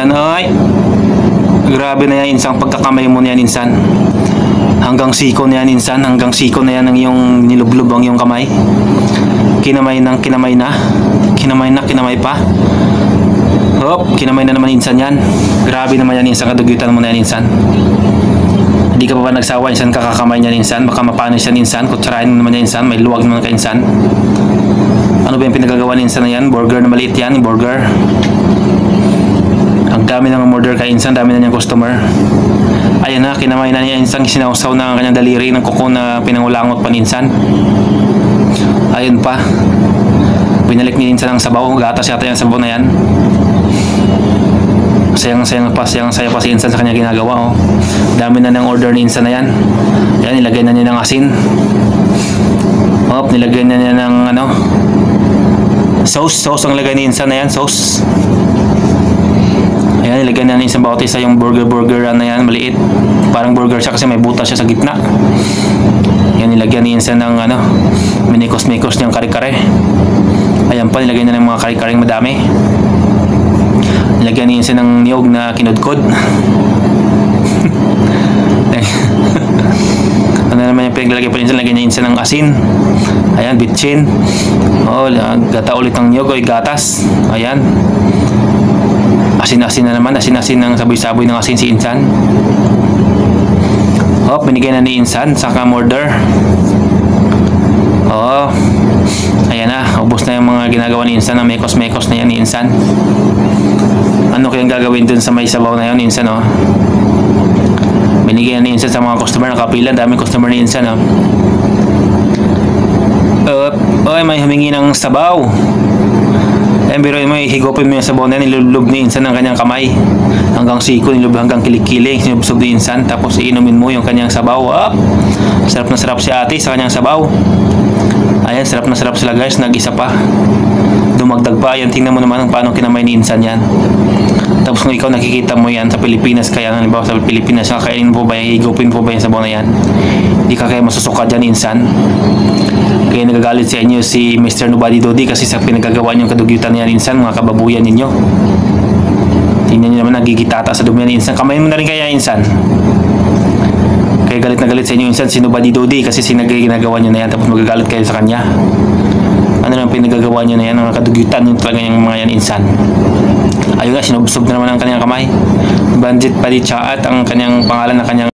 Ayan, ay. Grabe na yan, insan. Pagkakamay mo na yan, insan. Hanggang siko na yan, insan. Hanggang siko na yan ang iyong nilublob ang iyong kamay. Kinamay ng kinamay na. Kinamay pa. Hop, kinamay na naman, insan yan. Grabe naman yan, insan. Kadugyutan mo na yan, insan. Hindi ka pa ba nagsawa, insan? Kakakamay niya, insan. Baka mapanis yan, insan. Kutsarahin mo naman yan, insan. May luwag naman ka, insan. Ano ba yung pinagagawa ni insan na yan? Burger na maliit yan, burger. Ang dami nang order kay insan, dami na niyang customer. Ayan na, kinamay na niya insan, sinausaw na ang kanyang daliri ng kuko na pinangulangot pa ni insan. Ayun pa. Binalik ni insan ang sabaw, gatas yata yung sabaw na yan. Sayang pa si insan sa kanya ginagawa, oh. Dami na ng order ni insan na yan. Ayan, nilagay na niya ng asin. Hop, nilagay na niya ng ano, sauce ang lagay ni insan na yan, sauce. Ayan, ilagay na niya sa bawat isa yung burger na yan, maliit. Parang burger siya kasi may butas siya sa gitna. Ayan, nilagyan ni insan ng ano, minikos-mikos niyang kare-kare. Ayan pa, nilagay na ng mga kare-kareng madami. Nilagyan ni insan ng niyog na kinudkod. Ano naman yung pinaglagay pa insan, lagyan niya insan ng asin. Ayan, bitchin. Oh, gata ulit ng niyog o gatas. Ayan. Asin-asin na naman, asin-asin ng saboy-saboy ng asin si insan. Hop, binigay na ni insan, saka order. Oh, ayan na, ubos na yung mga ginagawa ni insan, na mekos-mekos na yan ni insan. Ano kayang gagawin dun sa may sabaw na yun, insan, oh? Binigay na ni insan sa mga customer, nakapila, daming customer ni insan, oh. Oy, may humingi ng sabaw. Pero mo, higopin mo yung sabaw na yan, nilulub ni insan ng kanyang kamay. Hanggang siko, nilulub hanggang kilik-kiling, sinubsob ni insan, tapos iinumin mo yung kanyang sabaw. Up! Sarap na sarap si ate sa kanyang sabaw. Ayan, sarap na sarap sila guys, nag-isa pa. Dumagdag pa, ayan, tingnan mo naman kung paano kinamay ni insan yan. Tapos kung ikaw nakikita mo yan sa Pilipinas, kaya halimbawa sa Pilipinas, kakainin po ba, higopin po ba yung sabaw na yan? Hindi ka kaya masusuka dyan, insan. Kaya nagagalit sa inyo si Mr. Nobody Dodi kasi sa pinagagawa niyong kadugyutan niya insan, mga kababuyan ninyo. Tingnan niyo naman, nagigitata sa dumi ni insan. Kamayin mo na rin kaya, insan. Kaya galit na galit sa inyo, insan, si Nobody Dodi kasi ginagawa niyo na yan, tapos magagalit kayo sa kanya. Ano lang pinagagawa niyo na yan, mga kadugyutan yung talaga yung mga yan, insan. Ayun nga, sinubsob na naman ang kanyang kamay. Bandit Padichat ang kanyang pangalan na kanyang